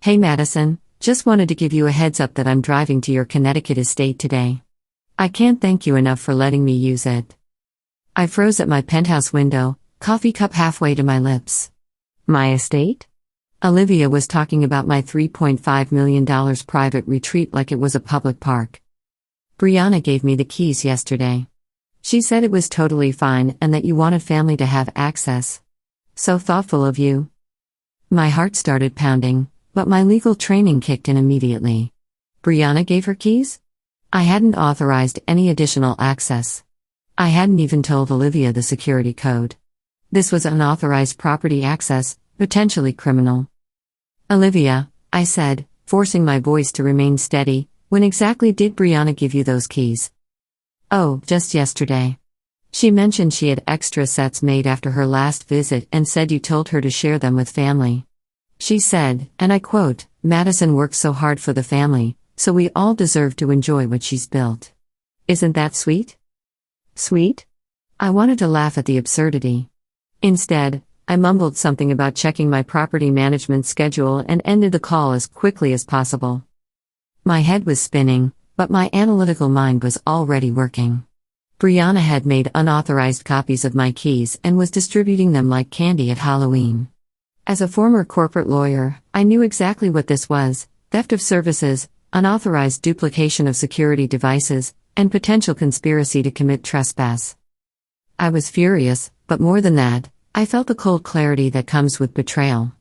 Hey Madison, just wanted to give you a heads up that I'm driving to your Connecticut estate today. I can't thank you enough for letting me use it. I froze at my penthouse window, coffee cup halfway to my lips. My estate? Olivia was talking about my $3.5 million private retreat like it was a public park. Brianna gave me the keys yesterday. She said it was totally fine and that you wanted family to have access. So thoughtful of you. My heart started pounding, but my legal training kicked in immediately. Brianna gave her keys? I hadn't authorized any additional access. I hadn't even told Olivia the security code. This was unauthorized property access, potentially criminal. Olivia, I said, forcing my voice to remain steady, when exactly did Brianna give you those keys? Oh, just yesterday. She mentioned she had extra sets made after her last visit and said you told her to share them with family. She said, and I quote, "Madison works so hard for the family, so we all deserve to enjoy what she's built." Isn't that sweet? Sweet? I wanted to laugh at the absurdity. Instead, I mumbled something about checking my property management schedule and ended the call as quickly as possible. My head was spinning, but my analytical mind was already working. Brianna had made unauthorized copies of my keys and was distributing them like candy at Halloween. As a former corporate lawyer, I knew exactly what this was: theft of services, unauthorized duplication of security devices, and potential conspiracy to commit trespass. I was furious, but more than that, I felt the cold clarity that comes with betrayal.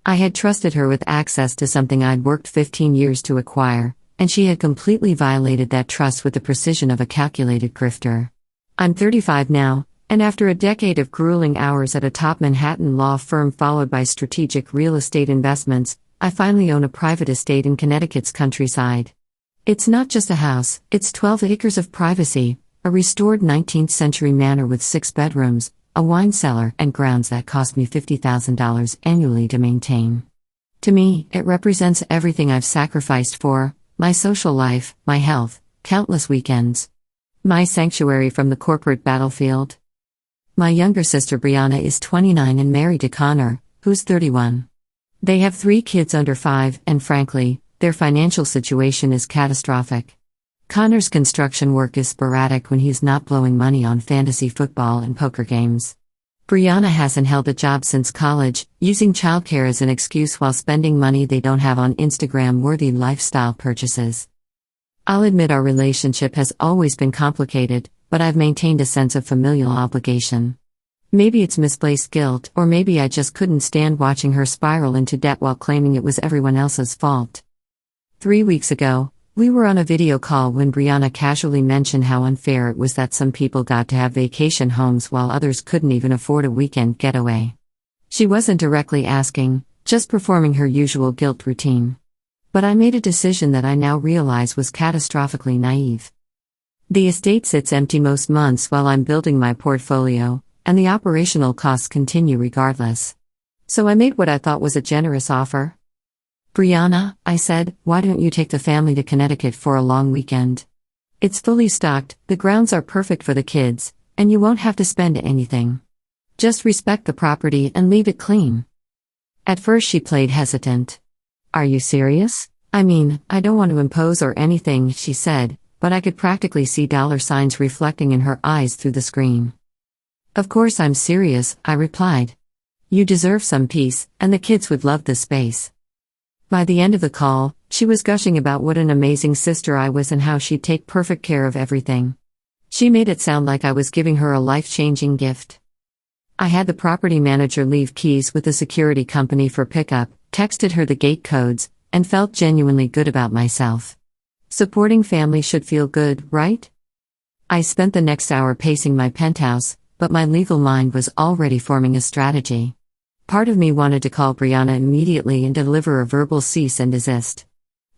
I had trusted her with access to something I'd worked 15 years to acquire, and she had completely violated that trust with the precision of a calculated grifter. I'm 35 now, and after a decade of grueling hours at a top Manhattan law firm followed by strategic real estate investments, I finally own a private estate in Connecticut's countryside. It's not just a house, it's 12 acres of privacy, a restored 19th century manor with 6 bedrooms, a wine cellar, and grounds that cost me $50,000 annually to maintain. To me, it represents everything I've sacrificed for: my social life, my health, countless weekends. My sanctuary from the corporate battlefield. My younger sister Brianna is 29 and married to Connor, who's 31. They have 3 kids under 5, and frankly, their financial situation is catastrophic. Connor's construction work is sporadic when he's not blowing money on fantasy football and poker games. Brianna hasn't held a job since college, using childcare as an excuse while spending money they don't have on Instagram-worthy lifestyle purchases. I'll admit our relationship has always been complicated, but I've maintained a sense of familial obligation. Maybe it's misplaced guilt, or maybe I just couldn't stand watching her spiral into debt while claiming it was everyone else's fault. 3 weeks ago, we were on a video call when Brianna casually mentioned how unfair it was that some people got to have vacation homes while others couldn't even afford a weekend getaway. She wasn't directly asking, just performing her usual guilt routine. But I made a decision that I now realize was catastrophically naive. The estate sits empty most months while I'm building my portfolio, and the operational costs continue regardless. So I made what I thought was a generous offer. "Brianna," I said, "why don't you take the family to Connecticut for a long weekend? It's fully stocked, the grounds are perfect for the kids, and you won't have to spend anything. Just respect the property and leave it clean." At first she played hesitant. "Are you serious? I mean, I don't want to impose or anything," she said, but I could practically see dollar signs reflecting in her eyes through the screen. "Of course I'm serious," I replied. "You deserve some peace, and the kids would love the space." By the end of the call, she was gushing about what an amazing sister I was and how she'd take perfect care of everything. She made it sound like I was giving her a life-changing gift. I had the property manager leave keys with the security company for pickup, texted her the gate codes, and felt genuinely good about myself. Supporting family should feel good, right? I spent the next hour pacing my penthouse, but my legal mind was already forming a strategy. Part of me wanted to call Brianna immediately and deliver a verbal cease and desist.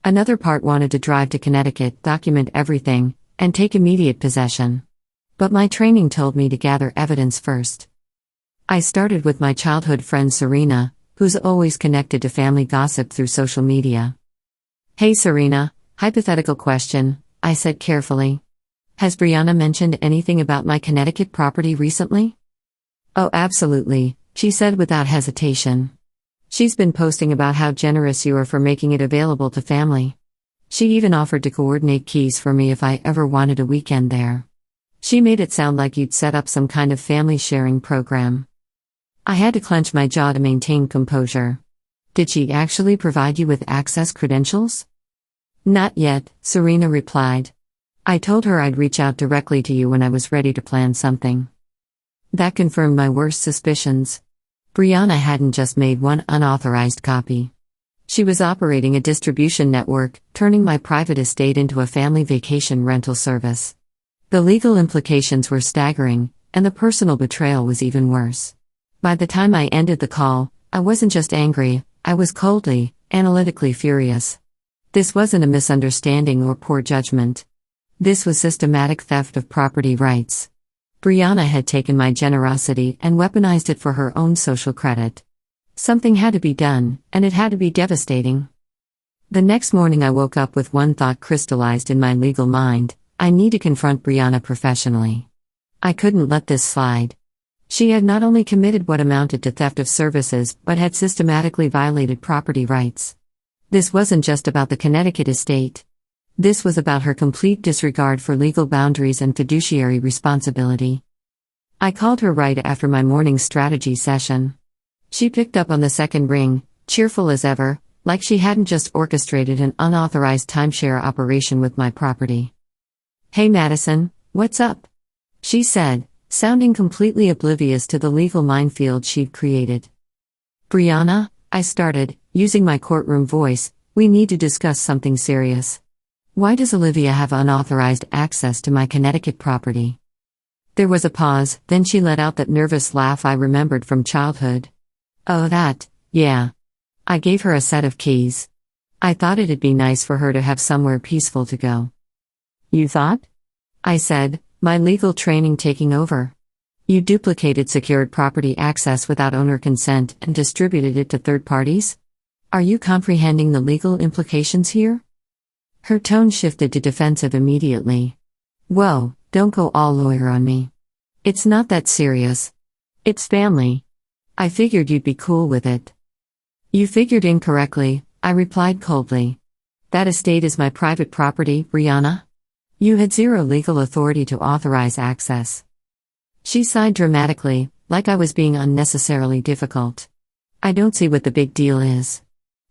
Another part wanted to drive to Connecticut, document everything, and take immediate possession. But my training told me to gather evidence first. I started with my childhood friend Serena, who's always connected to family gossip through social media. "Hey Serena, hypothetical question," I said carefully. "Has Brianna mentioned anything about my Connecticut property recently?" "Oh, absolutely," she said without hesitation. She's been posting about how generous you are for making it available to family. She even offered to coordinate keys for me if I ever wanted a weekend there. She made it sound like you'd set up some kind of family sharing program. I had to clench my jaw to maintain composure. Did she actually provide you with access credentials? Not yet, Serena replied. I told her I'd reach out directly to you when I was ready to plan something. That confirmed my worst suspicions. Brianna hadn't just made one unauthorized copy. She was operating a distribution network, turning my private estate into a family vacation rental service. The legal implications were staggering, and the personal betrayal was even worse. By the time I ended the call, I wasn't just angry, I was coldly, analytically furious. This wasn't a misunderstanding or poor judgment. This was systematic theft of property rights. Brianna had taken my generosity and weaponized it for her own social credit. Something had to be done, and it had to be devastating. The next morning I woke up with one thought crystallized in my legal mind: I need to confront Brianna professionally. I couldn't let this slide. She had not only committed what amounted to theft of services, but had systematically violated property rights. This wasn't just about the Connecticut estate. This was about her complete disregard for legal boundaries and fiduciary responsibility. I called her right after my morning strategy session. She picked up on the second ring, cheerful as ever, like she hadn't just orchestrated an unauthorized timeshare operation with my property. Hey Madison, what's up? She said, sounding completely oblivious to the legal minefield she'd created. Brianna, I started, using my courtroom voice, we need to discuss something serious. Why does Olivia have unauthorized access to my Connecticut property? There was a pause, then she let out that nervous laugh I remembered from childhood. Oh that, yeah. I gave her a set of keys. I thought it'd be nice for her to have somewhere peaceful to go. You thought? I said, my legal training taking over. You duplicated secured property access without owner consent and distributed it to third parties? Are you comprehending the legal implications here? Her tone shifted to defensive immediately. Whoa, don't go all lawyer on me. It's not that serious. It's family. I figured you'd be cool with it. You figured incorrectly, I replied coldly. That estate is my private property, Brianna. You had zero legal authority to authorize access. She sighed dramatically, like I was being unnecessarily difficult. I don't see what the big deal is.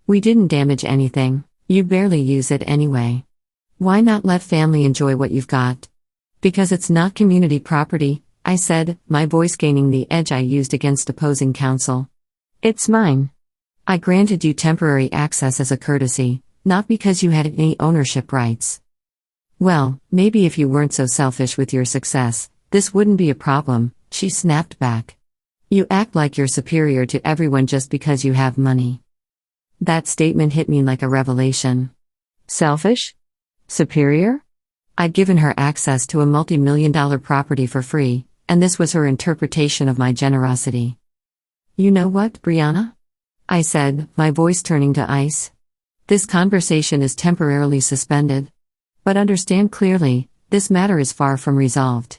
We didn't damage anything. You barely use it anyway. Why not let family enjoy what you've got? Because it's not community property, I said, my voice gaining the edge I used against opposing counsel. It's mine. I granted you temporary access as a courtesy, not because you had any ownership rights. Well, maybe if you weren't so selfish with your success, this wouldn't be a problem, she snapped back. You act like you're superior to everyone just because you have money. That statement hit me like a revelation. Selfish? Superior? I'd given her access to a multi-million-dollar property for free, and this was her interpretation of my generosity. You know what, Brianna? I said, my voice turning to ice. This conversation is temporarily suspended. But understand clearly, this matter is far from resolved.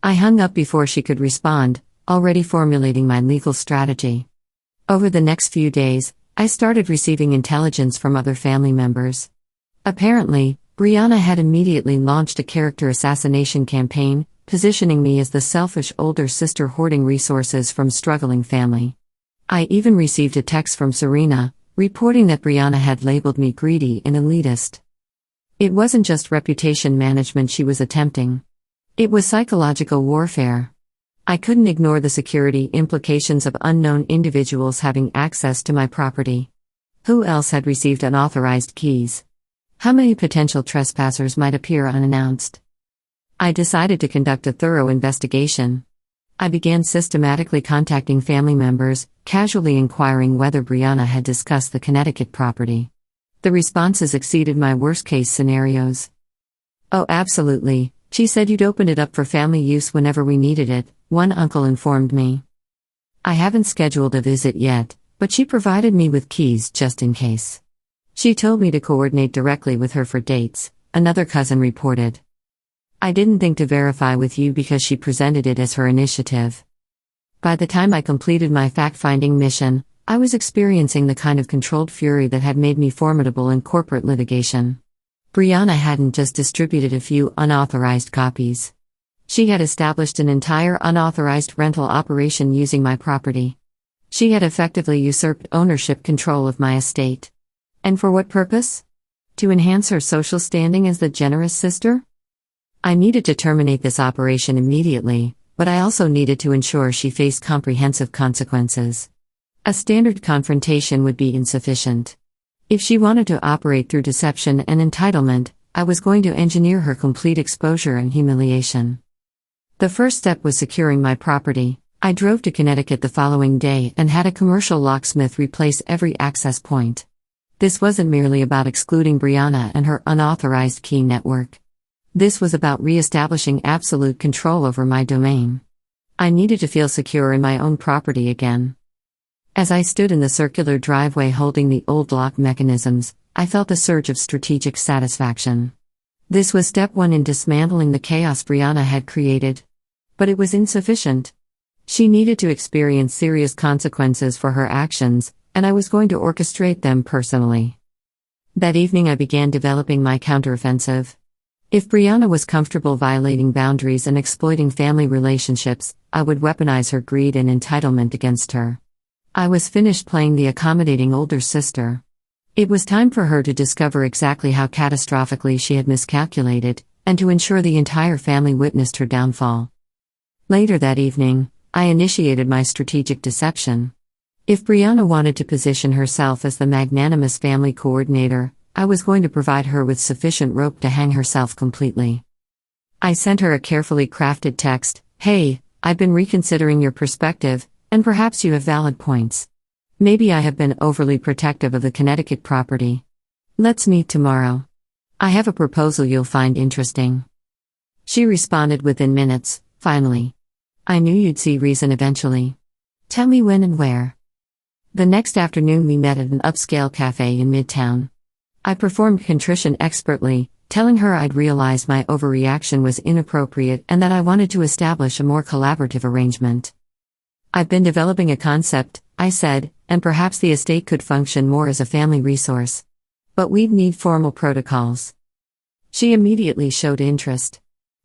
I hung up before she could respond, already formulating my legal strategy. Over the next few days, I started receiving intelligence from other family members. Apparently, Brianna had immediately launched a character assassination campaign, positioning me as the selfish older sister hoarding resources from struggling family. I even received a text from Serena, reporting that Brianna had labeled me greedy and elitist. It wasn't just reputation management she was attempting. It was psychological warfare. I couldn't ignore the security implications of unknown individuals having access to my property. Who else had received unauthorized keys? How many potential trespassers might appear unannounced? I decided to conduct a thorough investigation. I began systematically contacting family members, casually inquiring whether Brianna had discussed the Connecticut property. The responses exceeded my worst-case scenarios. Oh, absolutely, she said you'd open it up for family use whenever we needed it, one uncle informed me. I haven't scheduled a visit yet, but she provided me with keys just in case. She told me to coordinate directly with her for dates, another cousin reported. I didn't think to verify with you because she presented it as her initiative. By the time I completed my fact-finding mission, I was experiencing the kind of controlled fury that had made me formidable in corporate litigation. Brianna hadn't just distributed a few unauthorized copies. She had established an entire unauthorized rental operation using my property. She had effectively usurped ownership control of my estate. And for what purpose? To enhance her social standing as the generous sister? I needed to terminate this operation immediately, but I also needed to ensure she faced comprehensive consequences. A standard confrontation would be insufficient. If she wanted to operate through deception and entitlement, I was going to engineer her complete exposure and humiliation. The first step was securing my property. I drove to Connecticut the following day and had a commercial locksmith replace every access point. This wasn't merely about excluding Brianna and her unauthorized key network. This was about re-establishing absolute control over my domain. I needed to feel secure in my own property again. As I stood in the circular driveway holding the old lock mechanisms, I felt a surge of strategic satisfaction. This was step one in dismantling the chaos Brianna had created. But it was insufficient. She needed to experience serious consequences for her actions, and I was going to orchestrate them personally. That evening I began developing my counteroffensive. If Brianna was comfortable violating boundaries and exploiting family relationships, I would weaponize her greed and entitlement against her. I was finished playing the accommodating older sister. It was time for her to discover exactly how catastrophically she had miscalculated, and to ensure the entire family witnessed her downfall. Later that evening, I initiated my strategic deception. If Brianna wanted to position herself as the magnanimous family coordinator, I was going to provide her with sufficient rope to hang herself completely. I sent her a carefully crafted text: "Hey, I've been reconsidering your perspective, and perhaps you have valid points. Maybe I have been overly protective of the Connecticut property. Let's meet tomorrow. I have a proposal you'll find interesting." She responded within minutes: "Finally. I knew you'd see reason eventually. Tell me when and where." The next afternoon we met at an upscale cafe in Midtown. I performed contrition expertly, telling her I'd realized my overreaction was inappropriate and that I wanted to establish a more collaborative arrangement. "I've been developing a concept," I said, "and perhaps the estate could function more as a family resource. But we'd need formal protocols." She immediately showed interest.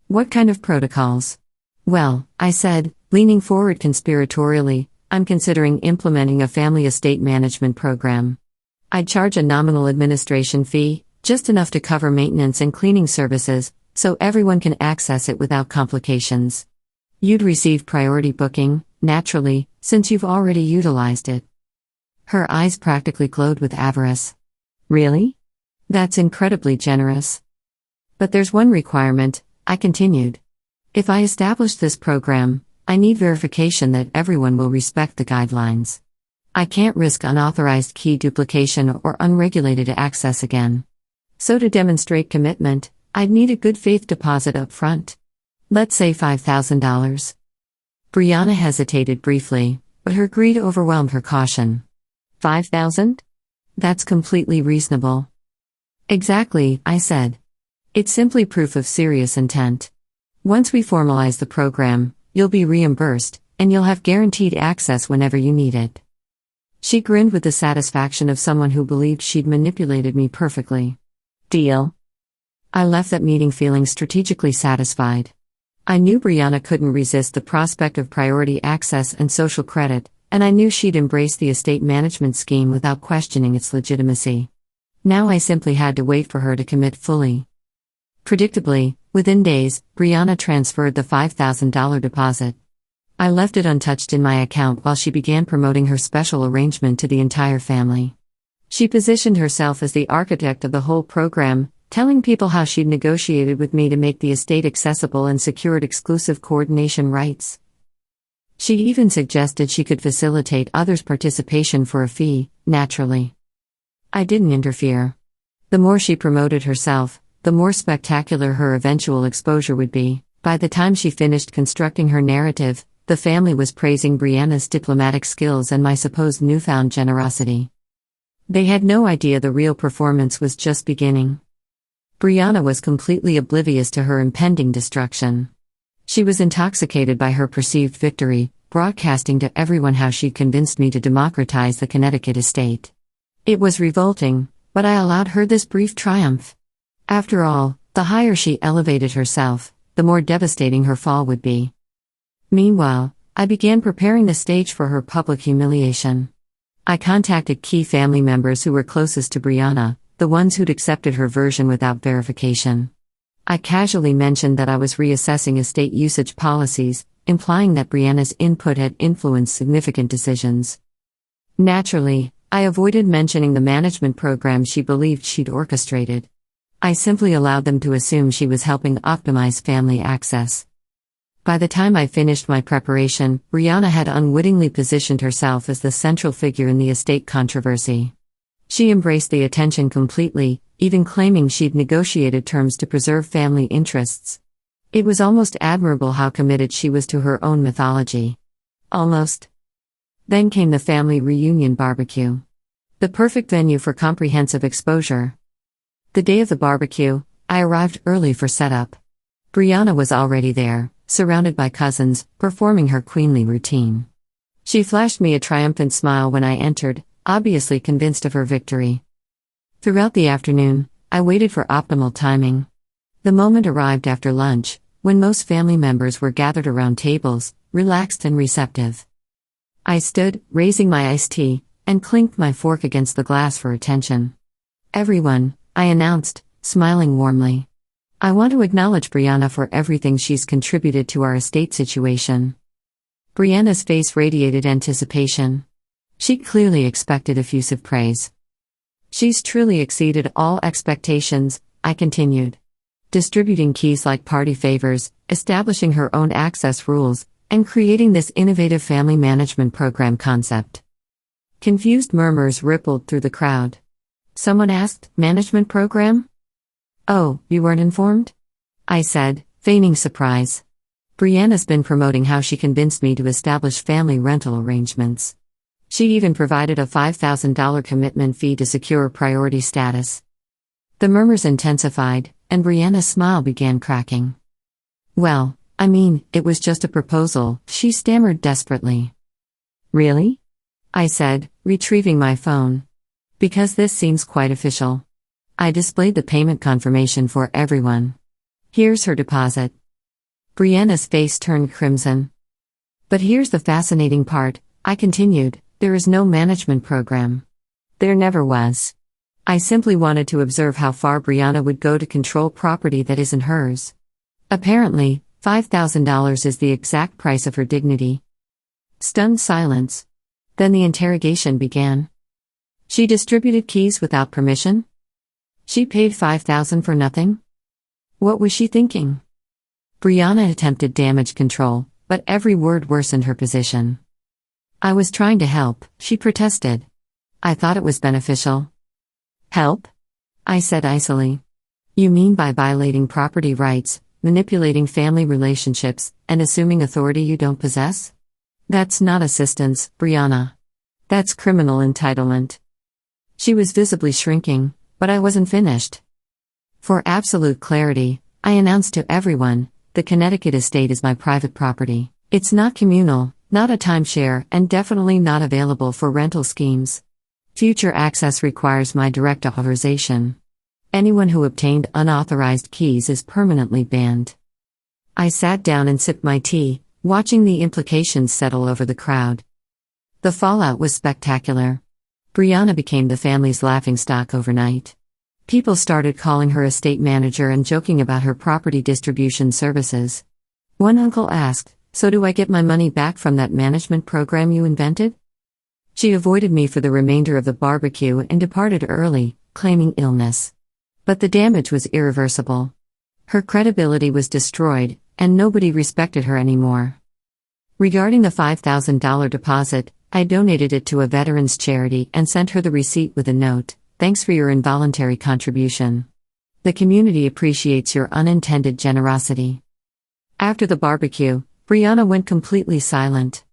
"What kind of protocols?" "Well," I said, leaning forward conspiratorially, "I'm considering implementing a family estate management program. I'd charge a nominal administration fee, just enough to cover maintenance and cleaning services, so everyone can access it without complications. You'd receive priority booking, naturally, since you've already utilized it." Her eyes practically glowed with avarice. "Really? That's incredibly generous. But there's one requirement," I continued. "If I establish this program, I need verification that everyone will respect the guidelines. I can't risk unauthorized key duplication or unregulated access again. So to demonstrate commitment, I'd need a good faith deposit up front. Let's say $5,000. Brianna hesitated briefly, but her greed overwhelmed her caution. "$5,000? That's completely reasonable." "Exactly," I said. "It's simply proof of serious intent. Once we formalize the program, you'll be reimbursed, and you'll have guaranteed access whenever you need it." She grinned with the satisfaction of someone who believed she'd manipulated me perfectly. "Deal." I left that meeting feeling strategically satisfied. I knew Brianna couldn't resist the prospect of priority access and social credit, and I knew she'd embrace the estate management scheme without questioning its legitimacy. Now I simply had to wait for her to commit fully. Predictably, within days, Brianna transferred the $5,000 deposit. I left it untouched in my account while she began promoting her special arrangement to the entire family. She positioned herself as the architect of the whole program, telling people how she'd negotiated with me to make the estate accessible and secured exclusive coordination rights. She even suggested she could facilitate others' participation for a fee, naturally. I didn't interfere. The more she promoted herself, the more spectacular her eventual exposure would be. By the time she finished constructing her narrative, the family was praising Brianna's diplomatic skills and my supposed newfound generosity. They had no idea the real performance was just beginning. Brianna was completely oblivious to her impending destruction. She was intoxicated by her perceived victory, broadcasting to everyone how she convinced me to democratize the Connecticut estate. It was revolting, but I allowed her this brief triumph. After all, the higher she elevated herself, the more devastating her fall would be. Meanwhile, I began preparing the stage for her public humiliation. I contacted key family members who were closest to Brianna, the ones who'd accepted her version without verification. I casually mentioned that I was reassessing estate usage policies, implying that Brianna's input had influenced significant decisions. Naturally, I avoided mentioning the management program she believed she'd orchestrated. I simply allowed them to assume she was helping optimize family access. By the time I finished my preparation, Brianna had unwittingly positioned herself as the central figure in the estate controversy. She embraced the attention completely, even claiming she'd negotiated terms to preserve family interests. It was almost admirable how committed she was to her own mythology. Almost. Then came the family reunion barbecue. The perfect venue for comprehensive exposure. The day of the barbecue, I arrived early for setup. Brianna was already there, surrounded by cousins, performing her queenly routine. She flashed me a triumphant smile when I entered, obviously convinced of her victory. Throughout the afternoon, I waited for optimal timing. The moment arrived after lunch, when most family members were gathered around tables, relaxed and receptive. I stood, raising my iced tea, and clinked my fork against the glass for attention. "Everyone," I announced, smiling warmly. "I want to acknowledge Brianna for everything she's contributed to our estate situation." Brianna's face radiated anticipation. She clearly expected effusive praise. "She's truly exceeded all expectations," I continued. "Distributing keys like party favors, establishing her own access rules, and creating this innovative family management program concept." Confused murmurs rippled through the crowd. Someone asked, "Management program?" "Oh, you weren't informed?" I said, feigning surprise. "Brianna's been promoting how she convinced me to establish family rental arrangements. She even provided a $5,000 commitment fee to secure priority status." The murmurs intensified, and Brianna's smile began cracking. "Well, I mean, it was just a proposal," she stammered desperately. "Really?" I said, retrieving my phone. "Because this seems quite official." I displayed the payment confirmation for everyone. "Here's her deposit." Brianna's face turned crimson. "But here's the fascinating part," I continued, "there is no management program. There never was. I simply wanted to observe how far Brianna would go to control property that isn't hers. Apparently, $5,000 is the exact price of her dignity." Stunned silence. Then the interrogation began. "She distributed keys without permission? She paid $5,000 for nothing? What was she thinking?" Brianna attempted damage control, but every word worsened her position. "I was trying to help," she protested. "I thought it was beneficial." "Help?" I said icily. "You mean by violating property rights, manipulating family relationships, and assuming authority you don't possess? That's not assistance, Brianna. That's criminal entitlement." She was visibly shrinking, but I wasn't finished. "For absolute clarity," I announced to everyone, "the Connecticut estate is my private property. It's not communal, not a timeshare, and definitely not available for rental schemes. Future access requires my direct authorization. Anyone who obtained unauthorized keys is permanently banned." I sat down and sipped my tea, watching the implications settle over the crowd. The fallout was spectacular. Brianna became the family's laughingstock overnight. People started calling her estate manager and joking about her property distribution services. One uncle asked, "So do I get my money back from that management program you invented?" She avoided me for the remainder of the barbecue and departed early, claiming illness. But the damage was irreversible. Her credibility was destroyed, and nobody respected her anymore. Regarding the $5,000 deposit, I donated it to a veterans charity and sent her the receipt with a note, "Thanks for your involuntary contribution. The community appreciates your unintended generosity." After the barbecue, Brianna went completely silent.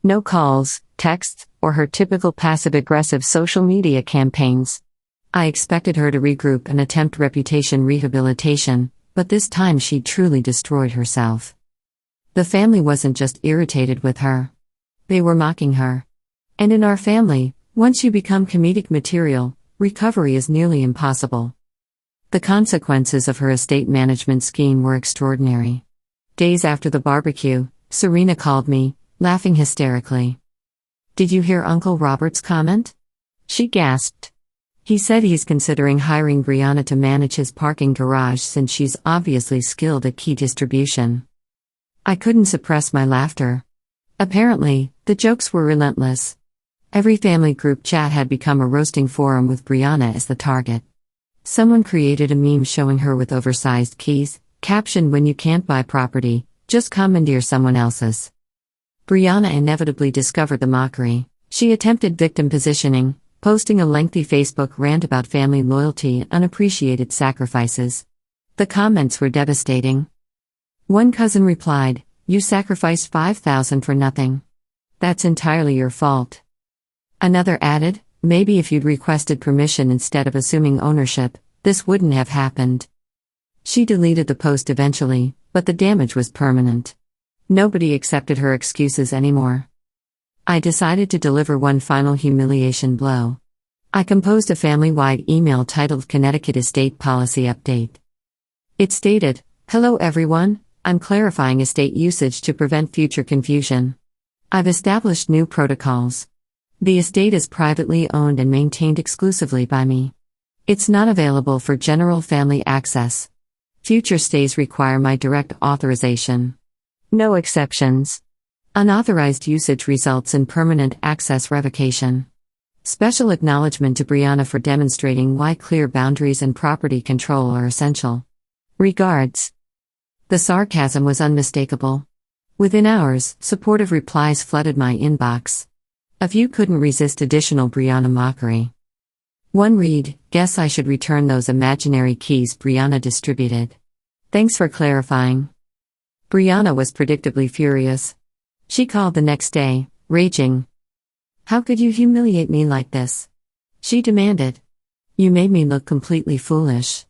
No calls, texts, or her typical passive-aggressive social media campaigns. I expected her to regroup and attempt reputation rehabilitation, but this time she truly destroyed herself. The family wasn't just irritated with her. They were mocking her. And in our family, once you become comedic material, recovery is nearly impossible. The consequences of her estate management scheme were extraordinary. Days after the barbecue, Serena called me, laughing hysterically. "Did you hear Uncle Robert's comment?" She gasped. "He said he's considering hiring Brianna to manage his parking garage since she's obviously skilled at key distribution." I couldn't suppress my laughter. Apparently, the jokes were relentless. Every family group chat had become a roasting forum with Brianna as the target. Someone created a meme showing her with oversized keys, captioned, "When you can't buy property, just commandeer someone else's." Brianna inevitably discovered the mockery. She attempted victim positioning, posting a lengthy Facebook rant about family loyalty and unappreciated sacrifices. The comments were devastating. One cousin replied, "You sacrificed $5,000 for nothing. That's entirely your fault." Another added, "Maybe if you'd requested permission instead of assuming ownership, this wouldn't have happened." She deleted the post eventually, but the damage was permanent. Nobody accepted her excuses anymore. I decided to deliver one final humiliation blow. I composed a family-wide email titled Connecticut Estate Policy Update. It stated, "Hello everyone, I'm clarifying estate usage to prevent future confusion. I've established new protocols. The estate is privately owned and maintained exclusively by me. It's not available for general family access. Future stays require my direct authorization. No exceptions. Unauthorized usage results in permanent access revocation. Special acknowledgement to Brianna for demonstrating why clear boundaries and property control are essential. Regards." The sarcasm was unmistakable. Within hours, supportive replies flooded my inbox. A few couldn't resist additional Brianna mockery. One read, "Guess I should return those imaginary keys Brianna distributed. Thanks for clarifying." Brianna was predictably furious. She called the next day, raging. "How could you humiliate me like this?" she demanded. "You made me look completely foolish."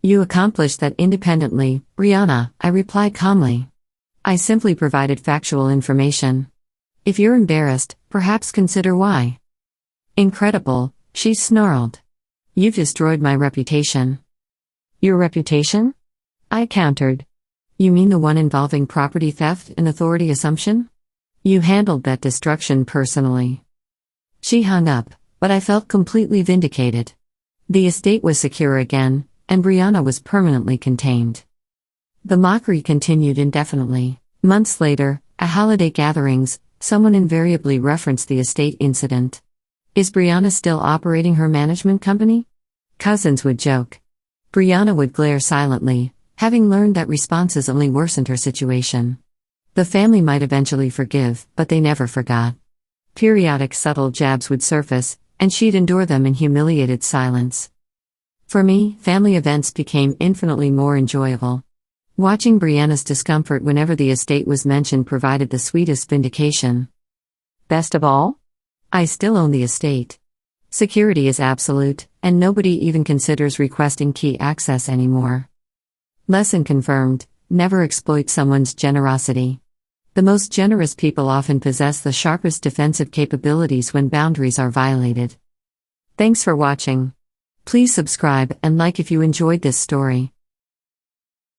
"You accomplished that independently, Brianna," I replied calmly. "I simply provided factual information. If you're embarrassed, perhaps consider why." "Incredible," she snarled. "You've destroyed my reputation." "Your reputation?" I countered. "You mean the one involving property theft and authority assumption? You handled that destruction personally." She hung up, but I felt completely vindicated. The estate was secure again, and Brianna was permanently contained. The mockery continued indefinitely. Months later, at holiday gatherings, someone invariably referenced the estate incident. "Is Brianna still operating her management company?" Cousins would joke. Brianna would glare silently, having learned that responses only worsened her situation. The family might eventually forgive, but they never forgot. Periodic subtle jabs would surface, and she'd endure them in humiliated silence. For me, family events became infinitely more enjoyable. Watching Brianna's discomfort whenever the estate was mentioned provided the sweetest vindication. Best of all? I still own the estate. Security is absolute, and nobody even considers requesting key access anymore. Lesson confirmed: never exploit someone's generosity. The most generous people often possess the sharpest defensive capabilities when boundaries are violated. Thanks for watching. Please subscribe and like if you enjoyed this story.